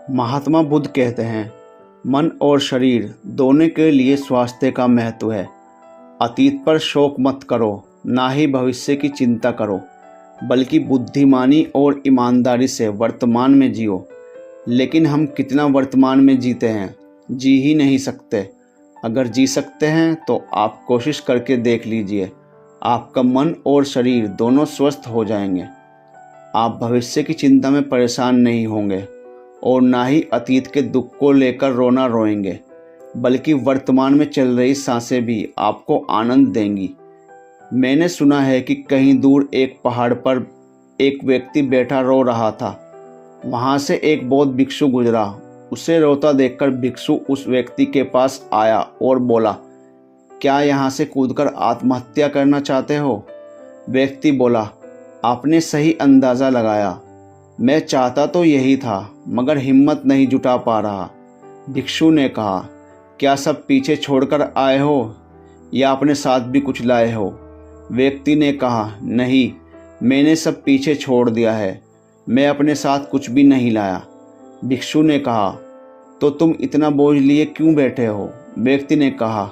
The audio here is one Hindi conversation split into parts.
महात्मा बुद्ध कहते हैं, मन और शरीर दोनों के लिए स्वास्थ्य का महत्व है। अतीत पर शोक मत करो, ना ही भविष्य की चिंता करो, बल्कि बुद्धिमानी और ईमानदारी से वर्तमान में जियो। लेकिन हम कितना वर्तमान में जीते हैं? जी ही नहीं सकते। अगर जी सकते हैं तो आप कोशिश करके देख लीजिए, आपका मन और शरीर दोनों स्वस्थ हो जाएंगे। आप भविष्य की चिंता में परेशान नहीं होंगे और ना ही अतीत के दुख को लेकर रोना रोएंगे, बल्कि वर्तमान में चल रही सांसें भी आपको आनंद देंगी। मैंने सुना है कि कहीं दूर एक पहाड़ पर एक व्यक्ति बैठा रो रहा था। वहां से एक बौद्ध भिक्षु गुजरा। उसे रोता देखकर भिक्षु उस व्यक्ति के पास आया और बोला, क्या यहाँ से कूदकर आत्महत्या करना चाहते हो? व्यक्ति बोला, आपने सही अंदाज़ा लगाया। मैं चाहता तो यही था, मगर हिम्मत नहीं जुटा पा रहा। भिक्षु ने कहा, क्या सब पीछे छोड़कर आए हो या अपने साथ भी कुछ लाए हो? व्यक्ति ने कहा, नहीं, मैंने सब पीछे छोड़ दिया है, मैं अपने साथ कुछ भी नहीं लाया। भिक्षु ने कहा, तो तुम इतना बोझ लिए क्यों बैठे हो? व्यक्ति ने कहा,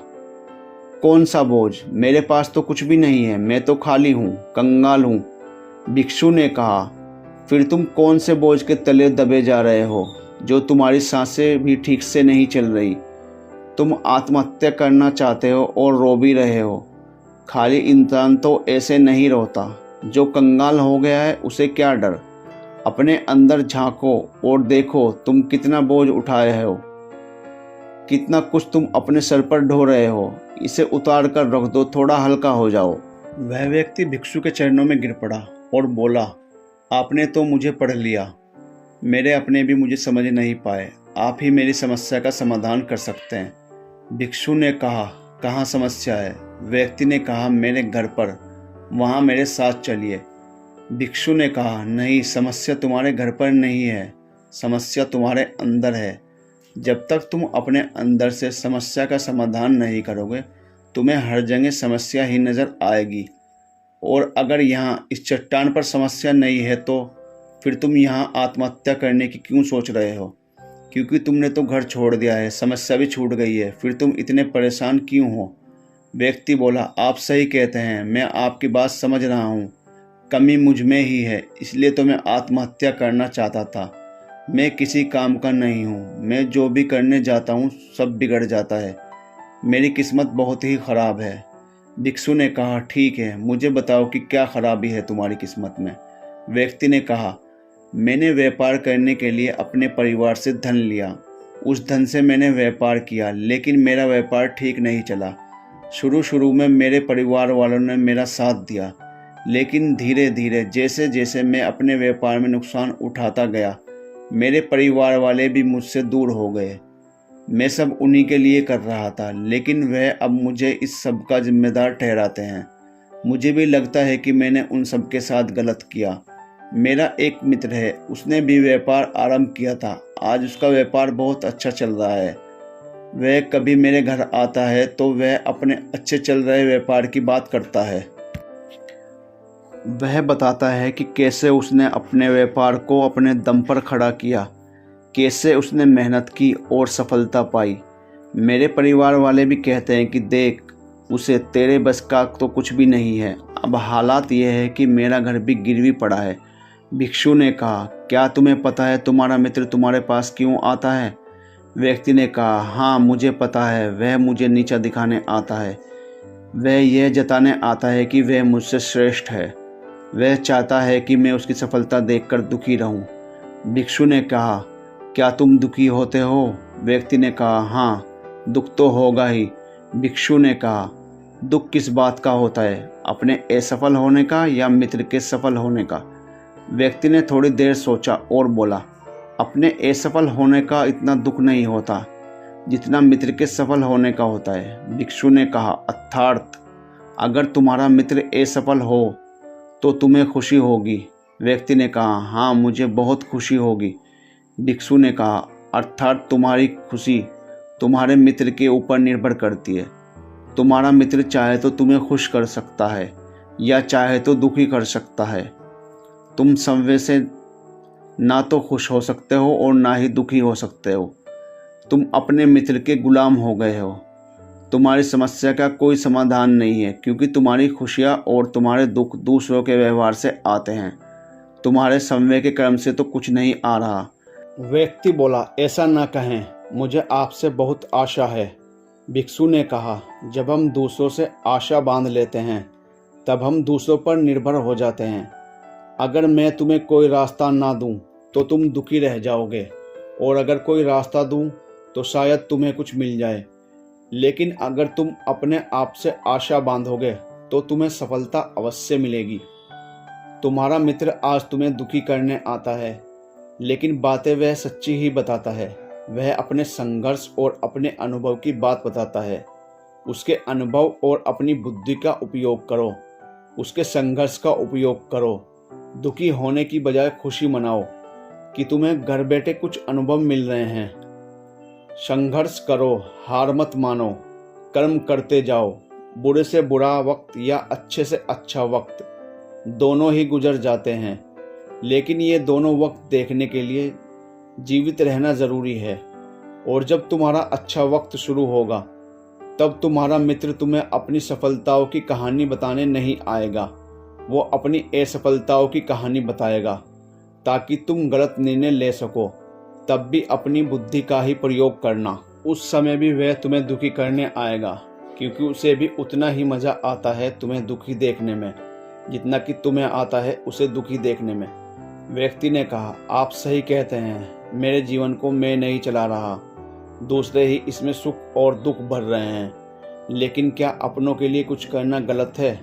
कौन सा बोझ? मेरे पास तो कुछ भी नहीं है, मैं तो खाली हूँ, कंगाल हूँ। भिक्षु ने कहा, फिर तुम कौन से बोझ के तले दबे जा रहे हो, जो तुम्हारी सांसें भी ठीक से नहीं चल रही? तुम आत्महत्या करना चाहते हो और रो भी रहे हो। खाली इंसान तो ऐसे नहीं रोता। जो कंगाल हो गया है उसे क्या डर? अपने अंदर झांको और देखो तुम कितना बोझ उठाए हो, कितना कुछ तुम अपने सर पर ढो रहे हो। इसे उतार कर रख दो, थोड़ा हल्का हो जाओ। वह व्यक्ति भिक्षु के चरणों में गिर पड़ा और बोला, आपने तो मुझे पढ़ लिया, मेरे अपने भी मुझे समझ नहीं पाए। आप ही मेरी समस्या का समाधान कर सकते हैं। भिक्षु ने कहा, कहाँ समस्या है? व्यक्ति ने कहा, मेरे घर पर, वहाँ मेरे साथ चलिए। भिक्षु ने कहा, नहीं, समस्या तुम्हारे घर पर नहीं है, समस्या तुम्हारे अंदर है। जब तक तुम अपने अंदर से समस्या का समाधान नहीं करोगे, तुम्हें हर जगह समस्या ही नज़र आएगी। और अगर यहाँ इस चट्टान पर समस्या नहीं है तो फिर तुम यहाँ आत्महत्या करने की क्यों सोच रहे हो? क्योंकि तुमने तो घर छोड़ दिया है, समस्या भी छूट गई है, फिर तुम इतने परेशान क्यों हो? व्यक्ति बोला, आप सही कहते हैं, मैं आपकी बात समझ रहा हूँ। कमी मुझ में ही है, इसलिए तो मैं आत्महत्या करना चाहता था। मैं किसी काम का नहीं हूँ, मैं जो भी करने जाता हूँ सब बिगड़ जाता है। मेरी किस्मत बहुत ही ख़राब है। भिक्षु ने कहा, ठीक है, मुझे बताओ कि क्या खराबी है तुम्हारी किस्मत में? व्यक्ति ने कहा, मैंने व्यापार करने के लिए अपने परिवार से धन लिया। उस धन से मैंने व्यापार किया, लेकिन मेरा व्यापार ठीक नहीं चला। शुरू में मेरे परिवार वालों ने मेरा साथ दिया, लेकिन धीरे धीरे जैसे जैसे मैं अपने व्यापार में नुकसान उठाता गया, मेरे परिवार वाले भी मुझसे दूर हो गए। मैं सब उन्हीं के लिए कर रहा था, लेकिन वह अब मुझे इस सब का जिम्मेदार ठहराते हैं। मुझे भी लगता है कि मैंने उन सब के साथ गलत किया। मेरा एक मित्र है, उसने भी व्यापार आरंभ किया था। आज उसका व्यापार बहुत अच्छा चल रहा है। वह कभी मेरे घर आता है तो वह अपने अच्छे चल रहे व्यापार की बात करता है। वह बताता है कि कैसे उसने अपने व्यापार को अपने दम पर खड़ा किया, कैसे उसने मेहनत की और सफलता पाई। मेरे परिवार वाले भी कहते हैं कि देख उसे, तेरे बस का तो कुछ भी नहीं है। अब हालात यह है कि मेरा घर भी गिरवी पड़ा है। भिक्षु ने कहा, क्या तुम्हें पता है तुम्हारा मित्र तुम्हारे पास क्यों आता है? व्यक्ति ने कहा, हाँ, मुझे पता है। वह मुझे नीचा दिखाने आता है। वह यह जताने आता है कि वह मुझसे श्रेष्ठ है। वह चाहता है कि मैं उसकी सफलता देखकर दुखी रहूं। भिक्षु ने कहा, क्या तुम दुखी होते हो? व्यक्ति ने कहा, हाँ, दुख तो होगा ही। भिक्षु ने कहा, दुख किस बात का होता है, अपने असफल होने का या मित्र के सफल होने का? व्यक्ति ने थोड़ी देर सोचा और बोला, अपने असफल होने का इतना दुख नहीं होता जितना मित्र के सफल होने का होता है। भिक्षु ने कहा, अर्थात अगर तुम्हारा मित्र असफल हो तो तुम्हें खुशी होगी? व्यक्ति ने कहा, हाँ, मुझे बहुत खुशी होगी। भिक्षु ने कहा, अर्थात तुम्हारी खुशी तुम्हारे मित्र के ऊपर निर्भर करती है। तुम्हारा मित्र चाहे तो तुम्हें खुश कर सकता है या चाहे तो दुखी कर सकता है। ना तो खुश हो सकते हो और ना ही दुखी हो सकते हो। तुम अपने मित्र के गुलाम हो गए हो। तुम्हारी समस्या का कोई समाधान नहीं है, क्योंकि तुम्हारी खुशियाँ और तुम्हारे दुख दूसरों के व्यवहार से आते हैं। तुम्हारे संवेग के कर्म से तो कुछ नहीं आ रहा। व्यक्ति बोला, ऐसा न कहें, मुझे आपसे बहुत आशा है। भिक्षु ने कहा, जब हम दूसरों से आशा बांध लेते हैं तब हम दूसरों पर निर्भर हो जाते हैं। अगर मैं तुम्हें कोई रास्ता ना दूं तो तुम दुखी रह जाओगे, और अगर कोई रास्ता दूं तो शायद तुम्हें कुछ मिल जाए। लेकिन अगर तुम अपने आप से आशा बांधोगे तो तुम्हें सफलता अवश्य मिलेगी। तुम्हारा मित्र आज तुम्हें दुखी करने आता है, लेकिन बातें वह सच्ची ही बताता है। वह अपने संघर्ष और अपने अनुभव की बात बताता है। उसके अनुभव और अपनी बुद्धि का उपयोग करो, उसके संघर्ष का उपयोग करो। दुखी होने की बजाय खुशी मनाओ कि तुम्हें घर बैठे कुछ अनुभव मिल रहे हैं। संघर्ष करो, हार मत मानो, कर्म करते जाओ। बुरे से बुरा वक्त या अच्छे से अच्छा वक्त दोनों ही गुजर जाते हैं, लेकिन ये दोनों वक्त देखने के लिए जीवित रहना ज़रूरी है। और जब तुम्हारा अच्छा वक्त शुरू होगा तब तुम्हारा मित्र तुम्हें अपनी सफलताओं की कहानी बताने नहीं आएगा। वो अपनी असफलताओं की कहानी बताएगा ताकि तुम गलत निर्णय ले सको। तब भी अपनी बुद्धि का ही प्रयोग करना। उस समय भी वह तुम्हें दुखी करने आएगा, क्योंकि उसे भी उतना ही मज़ा आता है तुम्हें दुखी देखने में जितना कि तुम्हें आता है उसे दुखी देखने में। व्यक्ति ने कहा, आप सही कहते हैं। मेरे जीवन को मैं नहीं चला रहा, दूसरे ही इसमें सुख और दुख भर रहे हैं। लेकिन क्या अपनों के लिए कुछ करना गलत है?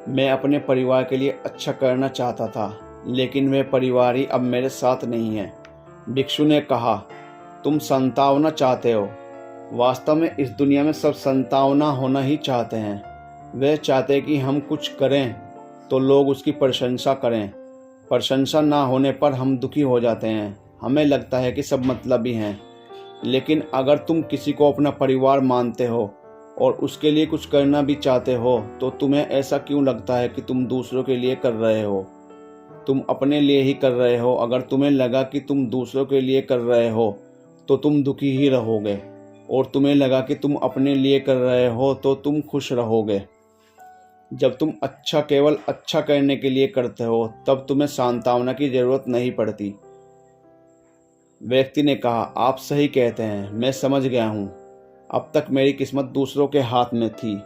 मैं अपने परिवार के लिए अच्छा करना चाहता था, लेकिन वह परिवार ही अब मेरे साथ नहीं है। भिक्षु ने कहा, तुम संतावना चाहते हो। वास्तव में इस दुनिया में सब संतावना होना ही चाहते हैं। वे चाहते हैं कि हम कुछ करें तो लोग उसकी प्रशंसा करें। प्रशंसा ना होने पर हम दुखी हो जाते हैं। हमें लगता है कि सब मतलबी हैं। लेकिन अगर तुम किसी को अपना परिवार मानते हो और उसके लिए कुछ करना भी चाहते हो तो तुम्हें ऐसा क्यों लगता है कि तुम दूसरों के लिए कर रहे हो? तुम अपने लिए ही कर रहे हो। अगर तुम्हें लगा कि तुम दूसरों के लिए कर रहे हो तो तुम दुखी ही रहोगे, और तुम्हें लगा कि तुम अपने लिए कर रहे हो तो तुम खुश रहोगे। जब तुम अच्छा केवल अच्छा करने के लिए करते हो तब तुम्हें सांत्वना की जरूरत नहीं पड़ती। व्यक्ति ने कहा, आप सही कहते हैं, मैं समझ गया हूँ। अब तक मेरी किस्मत दूसरों के हाथ में थी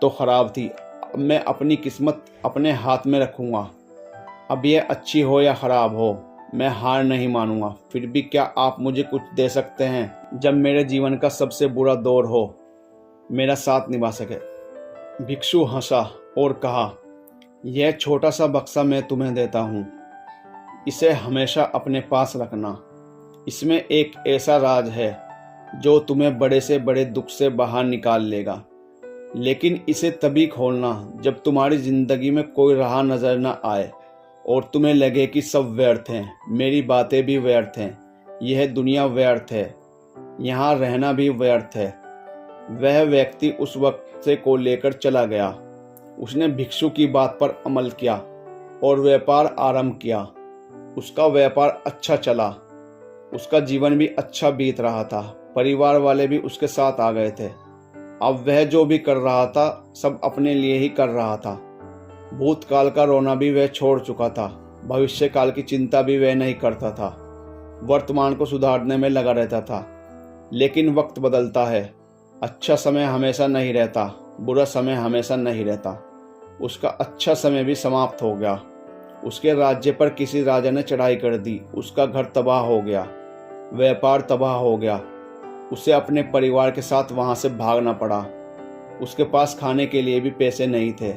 तो खराब थी। अब मैं अपनी किस्मत अपने हाथ में रखूँगा। अब यह अच्छी हो या खराब हो, मैं हार नहीं मानूंगा। फिर भी क्या आप मुझे कुछ दे सकते हैं जब मेरे जीवन का सबसे बुरा दौर हो, मेरा साथ निभा सके? भिक्षु हंसा और कहा, यह छोटा सा बक्सा मैं तुम्हें देता हूँ। इसे हमेशा अपने पास रखना। इसमें एक ऐसा राज है जो तुम्हें बड़े से बड़े दुख से बाहर निकाल लेगा। लेकिन इसे तभी खोलना जब तुम्हारी जिंदगी में कोई राह नजर न आए और तुम्हें लगे कि सब व्यर्थ हैं। मेरी बातें भी व्यर्थ हैं, यह दुनिया व्यर्थ है, यहाँ रहना भी व्यर्थ है। वह व्यक्ति उस वक्त से को लेकर चला गया। उसने भिक्षु की बात पर अमल किया और व्यापार आरंभ किया। उसका व्यापार अच्छा चला, उसका जीवन भी अच्छा बीत रहा था। परिवार वाले भी उसके साथ आ गए थे। अब वह जो भी कर रहा था सब अपने लिए ही कर रहा था। भूतकाल का रोना भी वह छोड़ चुका था, भविष्य काल की चिंता भी वह नहीं करता था। वर्तमान को सुधारने में लगा रहता था। लेकिन वक्त बदलता है। अच्छा समय हमेशा नहीं रहता, बुरा समय हमेशा नहीं रहता। उसका अच्छा समय भी समाप्त हो गया। उसके राज्य पर किसी राजा ने चढ़ाई कर दी। उसका घर तबाह हो गया, व्यापार तबाह हो गया। उसे अपने परिवार के साथ वहां से भागना पड़ा। उसके पास खाने के लिए भी पैसे नहीं थे।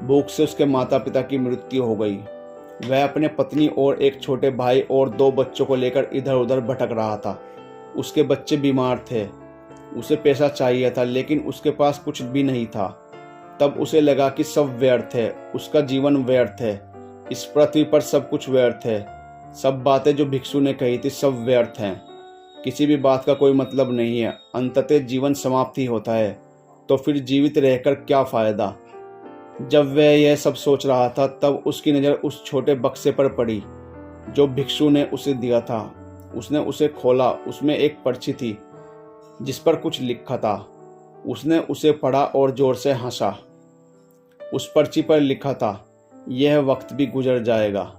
भूख से उसके माता पिता की मृत्यु हो गई। वह अपने पत्नी और एक छोटे भाई और 2 बच्चों को लेकर इधर उधर भटक रहा था। उसके बच्चे बीमार थे। उसे पैसा चाहिए था, लेकिन उसके पास कुछ भी नहीं था। तब उसे लगा कि सब व्यर्थ है, उसका जीवन व्यर्थ है, इस पृथ्वी पर सब कुछ व्यर्थ है। सब बातें जो भिक्षु ने कही थी सब व्यर्थ हैं। किसी भी बात का कोई मतलब नहीं है। अंततः जीवन समाप्त ही होता है, तो फिर जीवित रहकर क्या फायदा? जब वह यह सब सोच रहा था तब उसकी नज़र उस छोटे बक्से पर पड़ी। जो भिक्षु ने उसे दिया था। उसने उसे खोला, उसमें एक पर्ची थी जिस पर कुछ लिखा था। उसने उसे पढ़ा और जोर से हंसा। उस पर्ची पर लिखा था, यह वक्त भी गुजर जाएगा।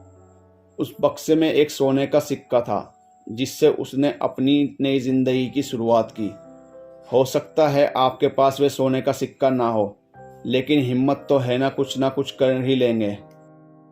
उस बक्से में एक सोने का सिक्का था जिससे उसने अपनी नई जिंदगी की शुरुआत की। हो सकता है आपके पास वे सोने का सिक्का ना हो, लेकिन हिम्मत तो है ना कुछ कर ही लेंगे।